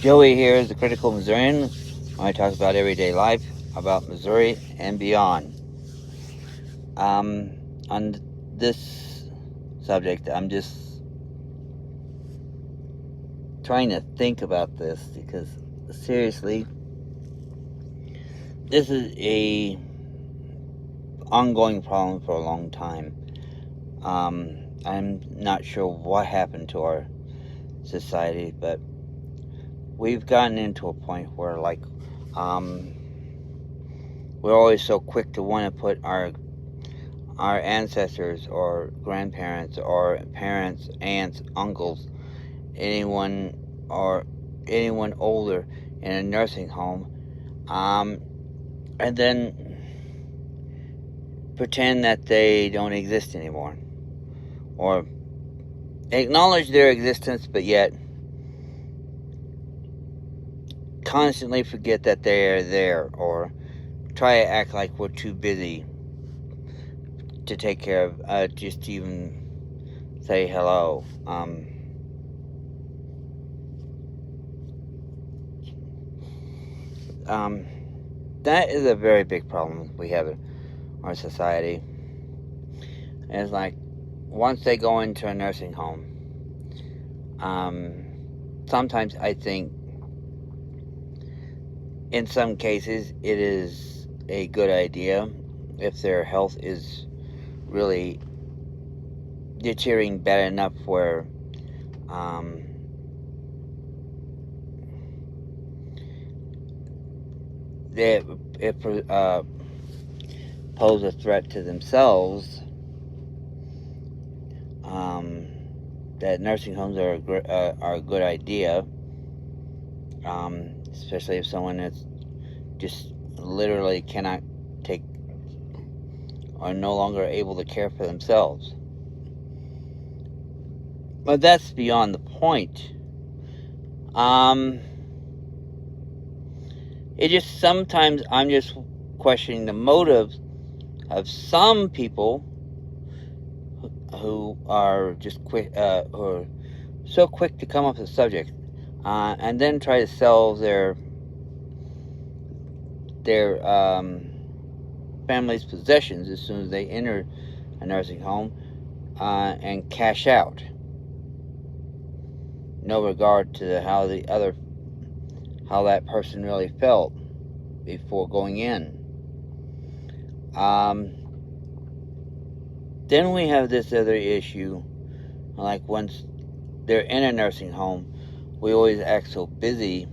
Joey here is the Critical Missourian. I talk about everyday life, about Missouri and beyond. On this subject, I'm just trying to think about this because, seriously, this is a ongoing problem for a long time. I'm not sure what happened to our society, but we've gotten into a point where, we're always so quick to want to put our ancestors or grandparents or parents, aunts, uncles, anyone or anyone older in a nursing home, and then pretend that they don't exist anymore, or acknowledge their existence, but yet constantly forget that they are there, or try to act like we're too busy to take care of, just to even say hello. That is a very big problem we have in our society. And it's like, once they go into a nursing home, sometimes I think in some cases it is a good idea if their health is really deteriorating bad enough where they pose a threat to themselves. That nursing homes are a good idea, especially if someone is just literally cannot take or no longer able to care for themselves. But that's beyond the point. It just sometimes I'm just questioning the motives of some people who are just quick, who are so quick to come up with a subject, and then try to sell their family's possessions as soon as they enter a nursing home, and cash out. No regard to how that person really felt before going in. Then we have this other issue, like once they're in a nursing home, we always act so busy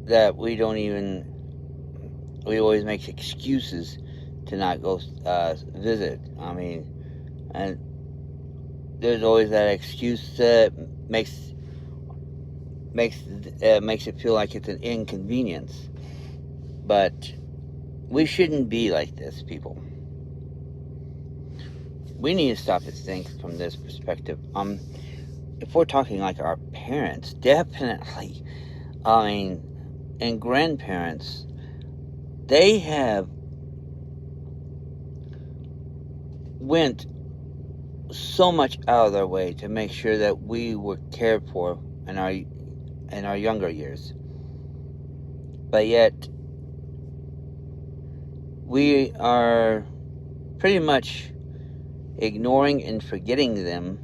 that we always make excuses to not go visit. I mean, and there's always that excuse that makes it feel like it's an inconvenience. But we shouldn't be like this, people. We need to stop to think from this perspective. If we're talking like our parents, definitely, and grandparents, they have went so much out of their way to make sure that we were cared for in our younger years. But yet, we are pretty much ignoring and forgetting them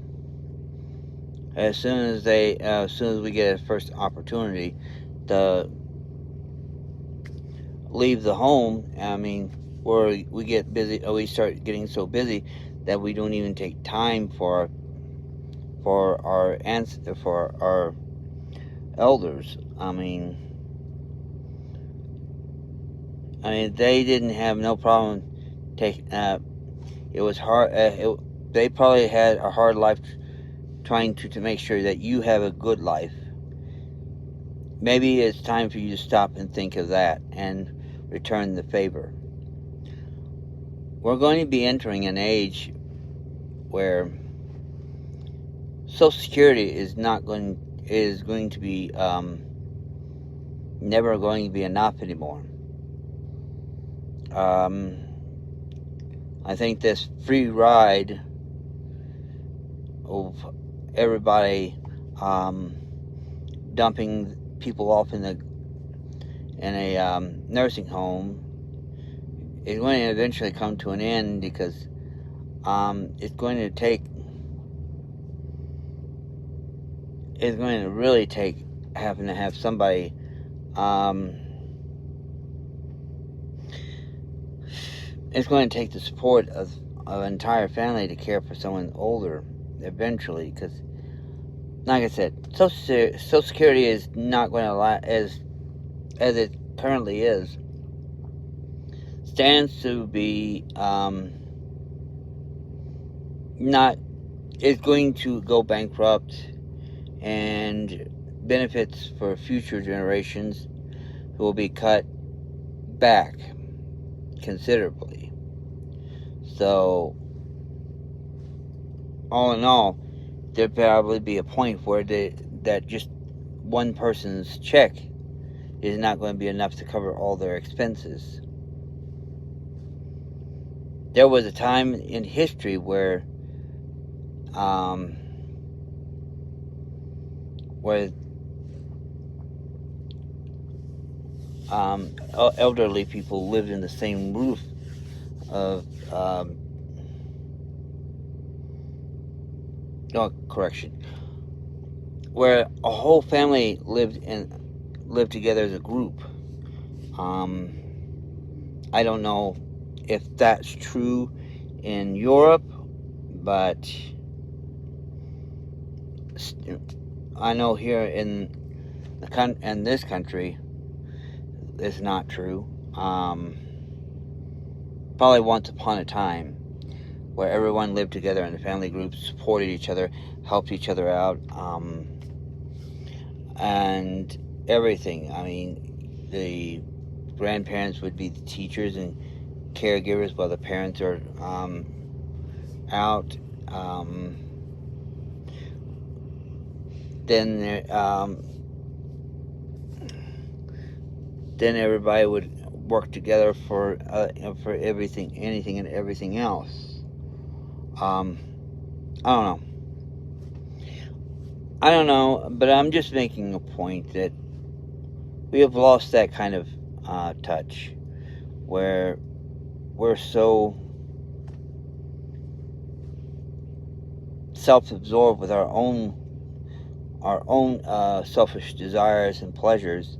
as soon as we get a first opportunity to leave the home. I mean, or we get busy, or we start getting so busy that we don't even take time for our elders. I mean, they didn't have no problem taking. It was hard. They probably had a hard life trying to make sure that you have a good life. Maybe it's time for you to stop and think of that and return the favor. We're going to be entering an age where Social Security is going to be never going to be enough anymore. I think this free ride of everybody dumping people off in a nursing home is going to eventually come to an end, because it's going to really take having to have somebody it's going to take the support of an entire family to care for someone older eventually, because like I said, Social Security is not going to allow, as it currently is, stands to be not is going to go bankrupt, and benefits for future generations will be cut back considerably. So, all in all, there'd probably be a point where that just one person's check is not going to be enough to cover all their expenses. There was a time in history where elderly people lived in the same roof of where a whole family lived together as a group. I don't know if that's true in Europe, but I know here in this country it's not true. Probably once upon a time where everyone lived together and the family groups supported each other, helped each other out, and everything. I mean, the grandparents would be the teachers and caregivers while the parents are out. Then everybody would work together for everything, anything, and everything else. I don't know, but I'm just making a point that we have lost that kind of touch, where we're so self-absorbed with our own selfish desires and pleasures,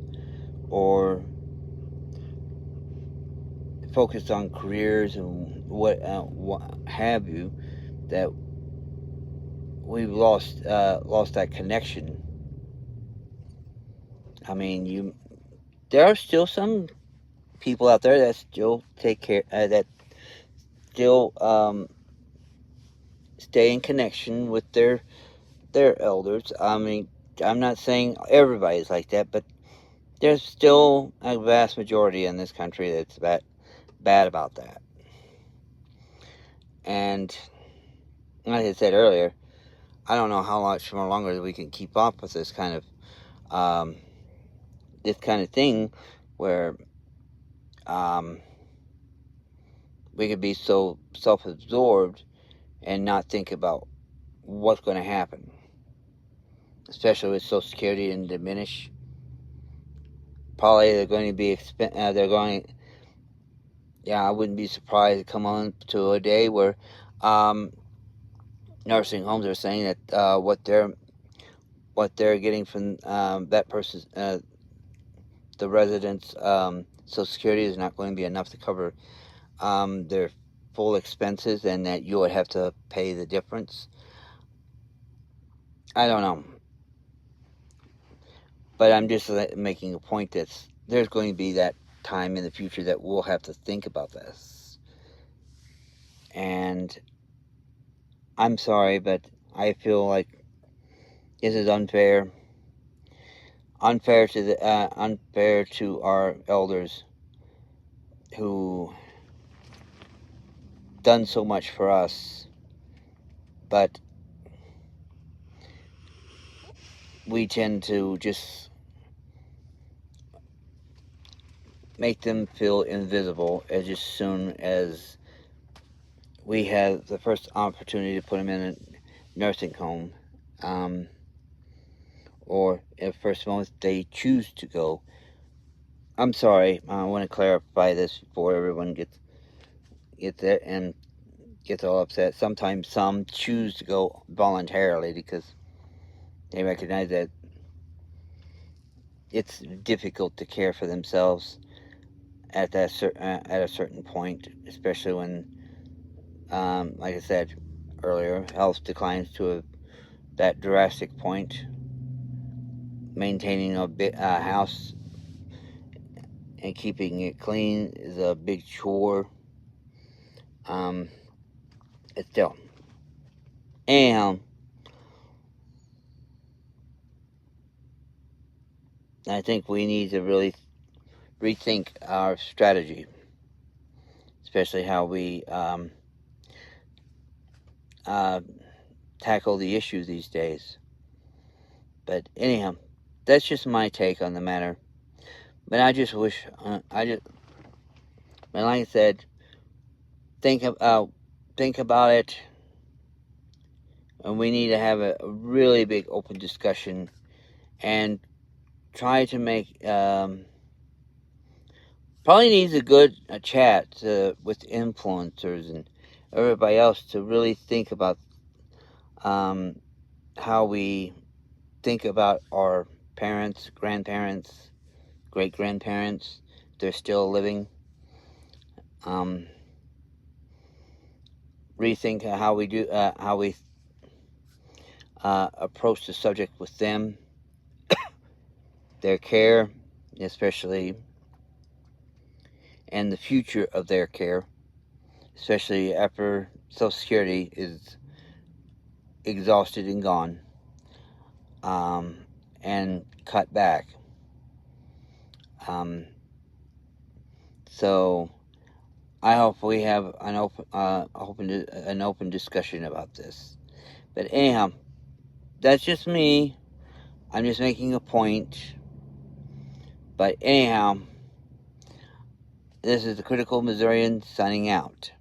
or focused on careers and what have you, that we've lost that connection. I mean, there are still some people out there that still take care, that still stay in connection with their elders. I mean, I'm not saying everybody's like that, but there's still a vast majority in this country that's bad about that. And like I said earlier, I don't know how much more longer we can keep up with this kind of thing, where we could be so self-absorbed and not think about what's going to happen, especially with Social Security and diminished. Probably they're going to be I wouldn't be surprised to come on to a day where nursing homes are saying that what they're getting from that person's the residents' Social Security is not going to be enough to cover their full expenses, and that you would have to pay the difference. I don't know, but I'm just making a point that there's going to be that time in the future that we'll have to think about this. And I'm sorry, but I feel like this is unfair to our elders who done so much for us, but we tend to just make them feel invisible as soon as we have the first opportunity to put them in a nursing home, or if for some month they choose to go. I'm sorry, I want to clarify this before everyone gets it and gets all upset. Sometimes some choose to go voluntarily because they recognize that it's difficult to care for themselves at a certain point, especially when, like I said earlier, health declines to that drastic point. Maintaining a house and keeping it clean is a big chore. Um, it's still. Anyhow, I think we need to really rethink our strategy, especially how we tackle the issue these days. But anyhow, that's just my take on the matter. But I just wish, but like I said, think about it, and we need to have a really big open discussion and try to make. Probably needs a chat with influencers and everybody else to really think about how we think about our parents, grandparents, great grandparents. They're still living. Um, Rethink how we approach the subject with them, their care, especially, and the future of their care, especially after Social Security is exhausted and gone, and cut back. So I hope we have an open discussion about this. But anyhow, that's just me. I'm just making a point. But anyhow, this is the Critical Missourian signing out.